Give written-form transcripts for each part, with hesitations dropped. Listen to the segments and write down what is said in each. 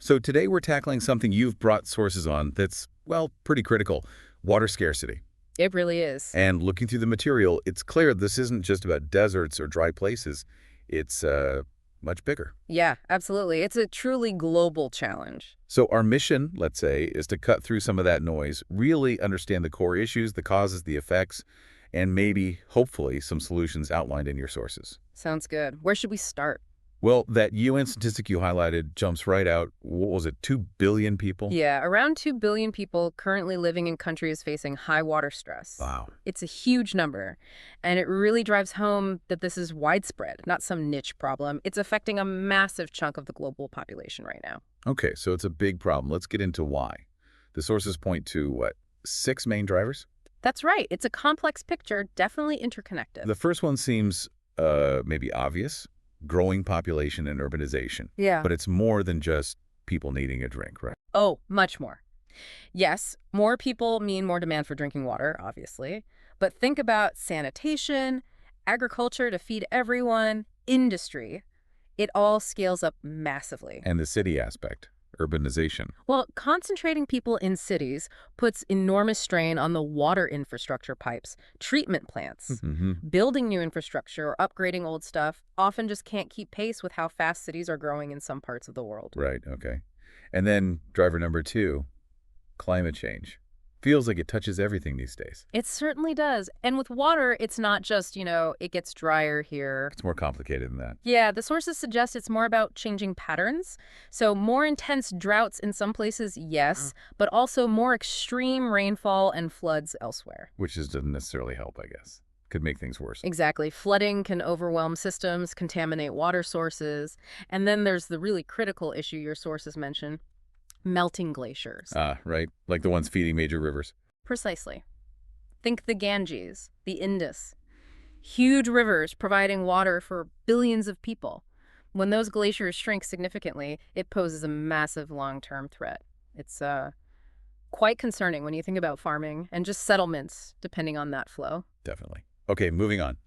So today we're tackling something you've brought sources on that's, well, pretty critical: water scarcity. It really is. And looking through the material, it's clear this isn't just about deserts or dry places. It's much bigger. Yeah, absolutely. It's a truly global challenge. So our mission, let's say, is to cut through some of that noise, really understand the core issues, the causes, the effects, and maybe, hopefully, some solutions outlined in your sources. Sounds good. Where should we start? Well, that UN statistic you highlighted jumps right out. What was it, 2 billion people? Yeah, around 2 billion people currently living in countries facing high water stress. Wow. It's a huge number, and it really drives home that this is widespread, not some niche problem. It's affecting a massive chunk of the global population right now. Okay, so it's a big problem. Let's get into why. The sources point to, what, 6 main drivers? That's right. It's a complex picture, definitely interconnected. The first one seems maybe obvious: growing population and urbanization. Yeah. But it's more than just people needing a drink, right? Oh, much more. Yes, more people mean more demand for drinking water, obviously. But think about sanitation, agriculture to feed everyone, industry. It all scales up massively. And the city aspect, urbanization. Well, concentrating people in cities puts enormous strain on the water infrastructure pipes, treatment plants. Building new infrastructure or upgrading old stuff often just can't keep pace with how fast cities are growing in some parts of the world. Right, okay. And then driver number 2, climate change. Feels like it touches everything these days. It certainly does. And with water, it's not just, it gets drier here. It's more complicated than that. Yeah, the sources suggest it's more about changing patterns. So more intense droughts in some places, yes, but also more extreme rainfall and floods elsewhere. Which doesn't necessarily help, I guess. Could make things worse. Exactly. Flooding can overwhelm systems, contaminate water sources. And then there's the really critical issue your sources mention: melting glaciers. Right. Like the ones feeding major rivers. Precisely. Think the Ganges, the Indus. Huge rivers providing water for billions of people. When those glaciers shrink significantly, it poses a massive long-term threat. It's quite concerning when you think about farming and just settlements depending on that flow. Definitely. Okay, moving on.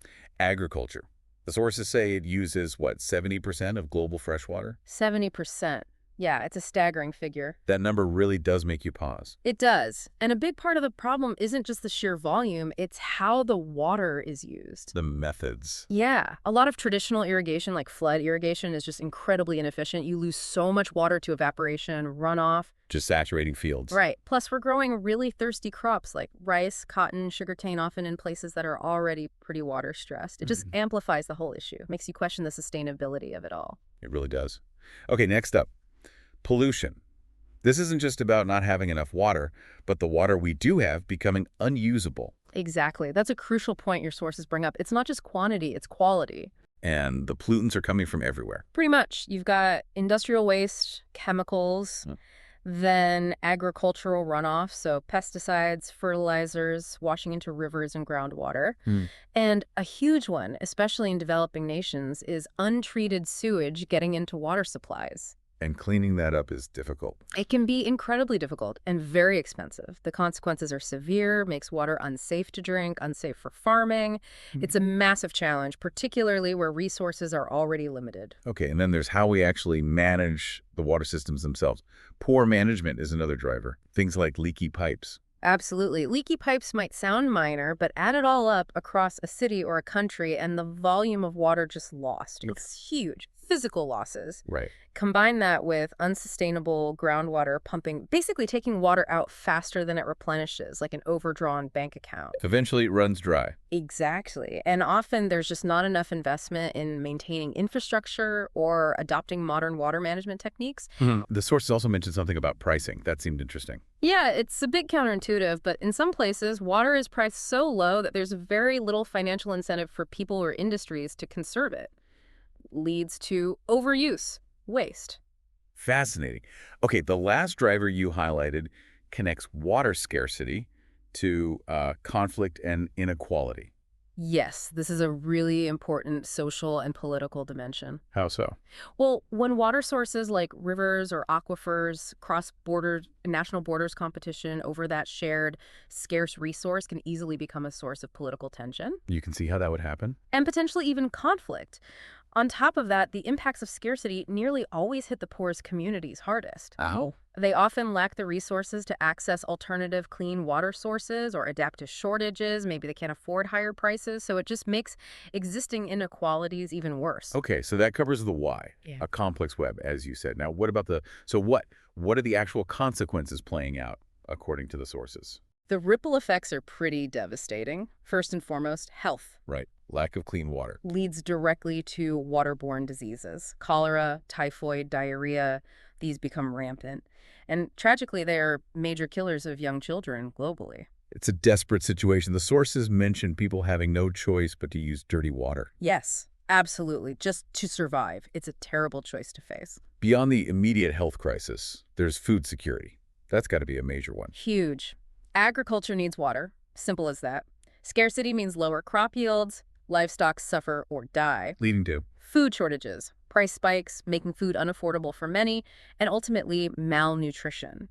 Agriculture. The sources say it uses, what, 70% of global fresh water? 70%. Yeah, it's a staggering figure. That number really does make you pause. It does. And a big part of the problem isn't just the sheer volume, it's how the water is used. The methods. Yeah, a lot of traditional irrigation, like flood irrigation, is just incredibly inefficient. You lose so much water to evaporation, runoff. Just saturating fields. Right. Plus, we're growing really thirsty crops like rice, cotton, sugarcane, often in places that are already pretty water stressed. It just amplifies the whole issue, makes you question the sustainability of it all. It really does. Okay, next up. Pollution. This isn't just about not having enough water, but the water we do have becoming unusable. Exactly. That's a crucial point your sources bring up. It's not just quantity, it's quality. And the pollutants are coming from everywhere. Pretty much. You've got industrial waste, chemicals, then agricultural runoff, so pesticides, fertilizers, washing into rivers and groundwater. And a huge one, especially in developing nations, is untreated sewage getting into water supplies. And cleaning that up is difficult. It can be incredibly difficult and very expensive. The consequences are severe, makes water unsafe to drink, unsafe for farming. It's a massive challenge, particularly where resources are already limited. Okay, and then there's how we actually manage the water systems themselves. Poor management is another driver. Things like leaky pipes. Absolutely. Leaky pipes might sound minor, but add it all up across a city or a country and the volume of water just lost. It's huge. Physical losses. Right. Combine that with unsustainable groundwater pumping, basically taking water out faster than it replenishes, like an overdrawn bank account. Eventually it runs dry. Exactly. And often there's just not enough investment in maintaining infrastructure or adopting modern water management techniques. The sources also mentioned something about pricing. That seemed interesting. Yeah, it's a bit counterintuitive, but in some places, water is priced so low that there's very little financial incentive for people or industries to conserve it. Leads to overuse, waste. Fascinating. Okay, the last driver you highlighted connects water scarcity to conflict and inequality. Yes, this is a really important social and political dimension. How so? Well, when water sources like rivers or aquifers cross borders, national borders competition over that shared scarce resource can easily become a source of political tension. You can see how that would happen. And potentially even conflict. On top of that, the impacts of scarcity nearly always hit the poorest communities hardest. How? They often lack the resources to access alternative clean water sources or adapt to shortages. Maybe they can't afford higher prices, so it just makes existing inequalities even worse. Okay, so that covers the why, Yeah. a complex web, as you said. Now, what about so what? What are the actual consequences playing out according to the sources? The ripple effects are pretty devastating. First and foremost, health Right. Lack of clean water. leads directly to waterborne diseases. Cholera, typhoid, diarrhea, these become rampant. And tragically, they are major killers of young children globally. It's a desperate situation. The sources mention people having no choice but to use dirty water. Yes, absolutely. Just to survive. It's a terrible choice to face. Beyond the immediate health crisis, there's food security. That's got to be a major one. Huge. Agriculture needs water. Simple as that. Scarcity means lower crop yields, livestock suffer or die. Leading to Food shortages, price spikes, making food unaffordable for many, and ultimately malnutrition.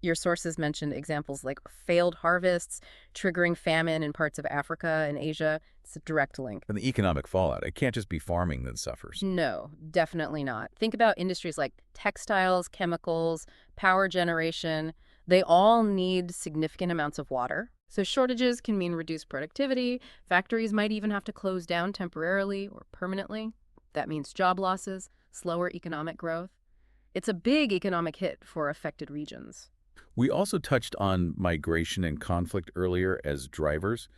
Your sources mentioned examples like failed harvests, triggering famine in parts of Africa and Asia. It's a direct link. and the economic fallout. It can't just be farming that suffers. No, definitely not. Think about industries like textiles, chemicals, power generation. They all need significant amounts of water. So shortages can mean reduced productivity. Factories might even have to close down temporarily or permanently. That means job losses, slower economic growth. It's a big economic hit for affected regions. We also touched on migration and conflict earlier as drivers,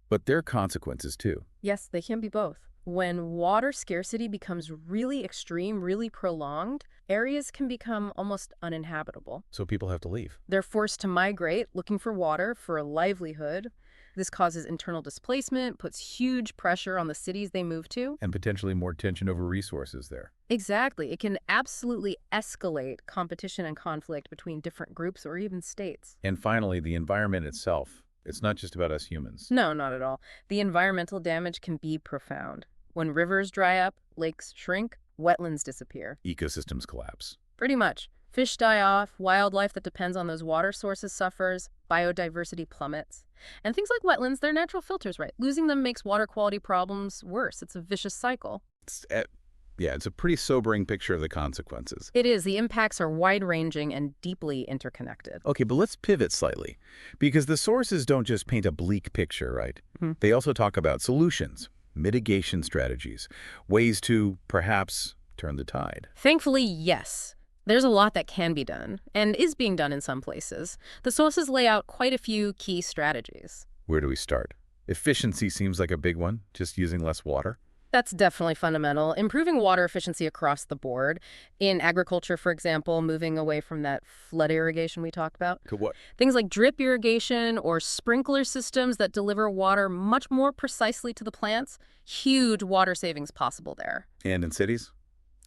but there are consequences too. Yes, they can be both. When water scarcity becomes really extreme, really prolonged, areas can become almost uninhabitable. So people have to leave. They're forced to migrate, looking for water for a livelihood. This causes internal displacement, puts huge pressure on the cities they move to. And potentially more tension over resources there. Exactly. It can absolutely escalate competition and conflict between different groups or even states. And finally, the environment itself. It's not just about us humans. No, not at all. The environmental damage can be profound. When rivers dry up, lakes shrink, wetlands disappear. Ecosystems collapse. Pretty much. Fish die off, wildlife that depends on those water sources suffers, biodiversity plummets. And things like wetlands, they're natural filters, right? Losing them makes water quality problems worse. It's a vicious cycle. It's a pretty sobering picture of the consequences. It is. The impacts are wide-ranging and deeply interconnected. Okay, but let's pivot slightly, because the sources don't just paint a bleak picture, right? They also talk about solutions, mitigation strategies, ways to perhaps turn the tide. Thankfully, yes. There's a lot that can be done, and is being done in some places. The sources lay out quite a few key strategies. Where do we start? Efficiency seems like a big one, just using less water. That's definitely fundamental. Improving water efficiency across the board. In agriculture, for example, moving away from that flood irrigation we talked about. To what? Things like drip irrigation or sprinkler systems that deliver water much more precisely to the plants. Huge water savings possible there. And in cities?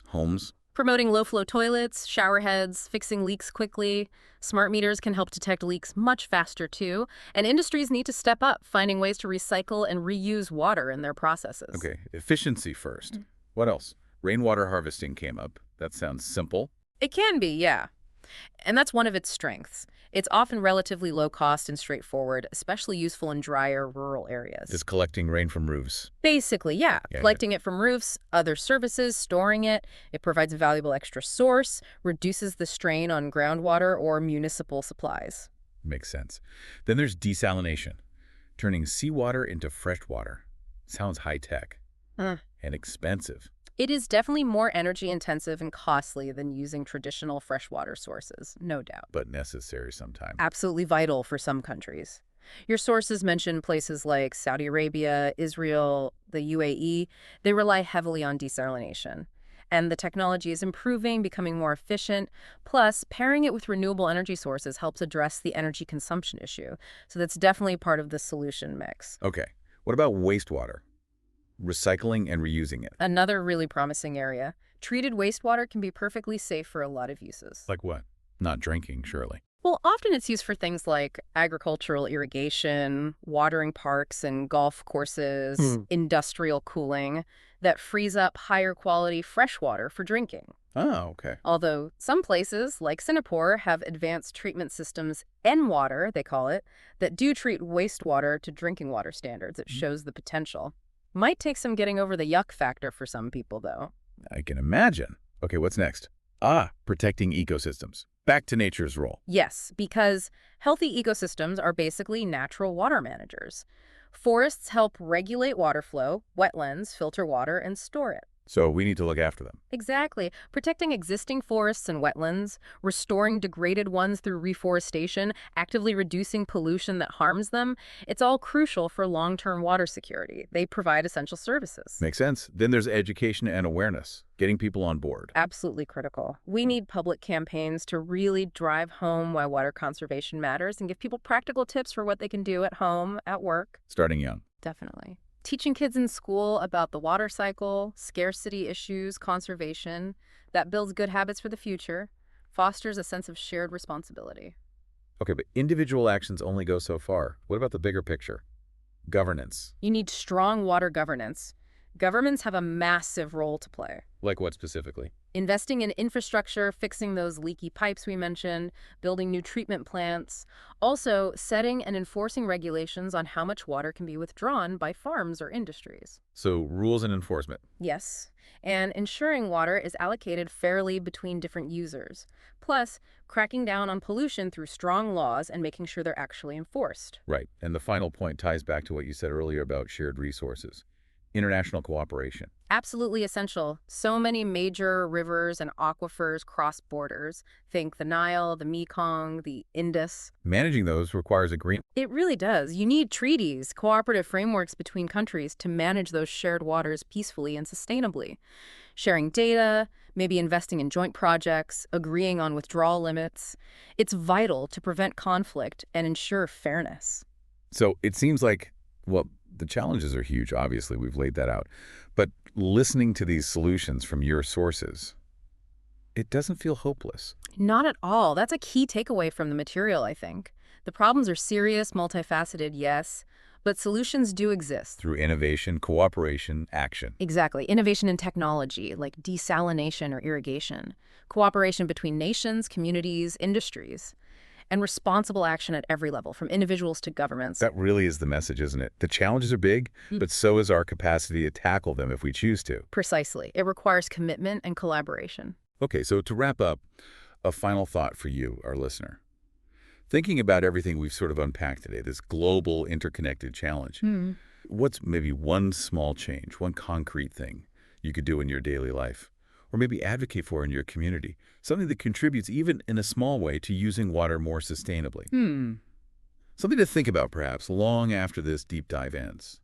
Homes? Promoting low-flow toilets, shower heads, fixing leaks quickly. Smart meters can help detect leaks much faster, too. And industries need to step up, finding ways to recycle and reuse water in their processes. Okay, efficiency first. What else? Rainwater harvesting came up. That sounds simple. It can be, yeah. And that's one of its strengths. It's often relatively low cost and straightforward, especially useful in drier rural areas. Just collecting rain from roofs. Basically, yeah. Collecting it from roofs, other services, storing it. It provides a valuable extra source, reduces the strain on groundwater or municipal supplies. Makes sense. Then there's desalination, turning seawater into fresh water. Sounds high-tech and expensive. It is definitely more energy intensive and costly than using traditional freshwater sources, no doubt. But necessary sometimes. Absolutely vital for some countries. Your sources mention places like Saudi Arabia, Israel, the UAE. They rely heavily on desalination. And the technology is improving, becoming more efficient. Plus, pairing it with renewable energy sources helps address the energy consumption issue. So that's definitely part of the solution mix. Okay, what about wastewater? Recycling and reusing it. Another really promising area. Treated wastewater can be perfectly safe for a lot of uses. Like what? Not drinking, surely. Well, often it's used for things like agricultural irrigation, watering parks and golf courses, industrial cooling, that frees up higher quality fresh water for drinking. Oh, okay. Although some places, like Singapore, have advanced treatment systems, N-water, they call it, that do treat wastewater to drinking water standards. It shows the potential. Might take some getting over the yuck factor for some people, though. I can imagine. Okay, what's next? Protecting ecosystems. Back to nature's role. Yes, because healthy ecosystems are basically natural water managers. Forests help regulate water flow, wetlands filter water and store it. So we need to look after them. Exactly. Protecting existing forests and wetlands, restoring degraded ones through reforestation, actively reducing pollution that harms them, it's all crucial for long-term water security. They provide essential services. Makes sense. Then there's education and awareness, getting people on board. Absolutely critical. We need public campaigns to really drive home why water conservation matters and give people practical tips for what they can do at home, at work. Starting young. Definitely. Teaching kids in school about the water cycle, scarcity issues, conservation, that builds good habits for the future, fosters a sense of shared responsibility. Okay, but individual actions only go so far. What about the bigger picture? Governance. You need strong water governance. Governments have a massive role to play. Like what specifically? Investing in infrastructure, fixing those leaky pipes we mentioned, building new treatment plants. Also, setting and enforcing regulations on how much water can be withdrawn by farms or industries. So rules and enforcement. Yes, and ensuring water is allocated fairly between different users. Plus, cracking down on pollution through strong laws and making sure they're actually enforced. Right. And the final point ties back to what you said earlier about shared resources. International cooperation. Absolutely essential. So many major rivers and aquifers cross borders. Think the Nile, the Mekong, the Indus. Managing those requires agreement. It really does. You need treaties, cooperative frameworks between countries to manage those shared waters peacefully and sustainably. Sharing data, maybe investing in joint projects, agreeing on withdrawal limits. It's vital to prevent conflict and ensure fairness. So it seems like, well, the challenges are huge, obviously. We've laid that out. But listening to these solutions from your sources, it doesn't feel hopeless. Not at all. That's a key takeaway from the material, I think. The problems are serious, multifaceted, yes, but solutions do exist. Through innovation, cooperation, action. Exactly. Innovation in technology, like desalination or irrigation. Cooperation between nations, communities, industries. And responsible action at every level, from individuals to governments. That really is the message, isn't it? The challenges are big, but so is our capacity to tackle them if we choose to. Precisely. It requires commitment and collaboration. Okay, so to wrap up, a final thought for you, our listener. Thinking about everything we've sort of unpacked today, this global interconnected challenge, what's maybe one small change, one concrete thing you could do in your daily life, or maybe advocate for in your community, something that contributes even in a small way to using water more sustainably? Something to think about, perhaps, long after this deep dive ends.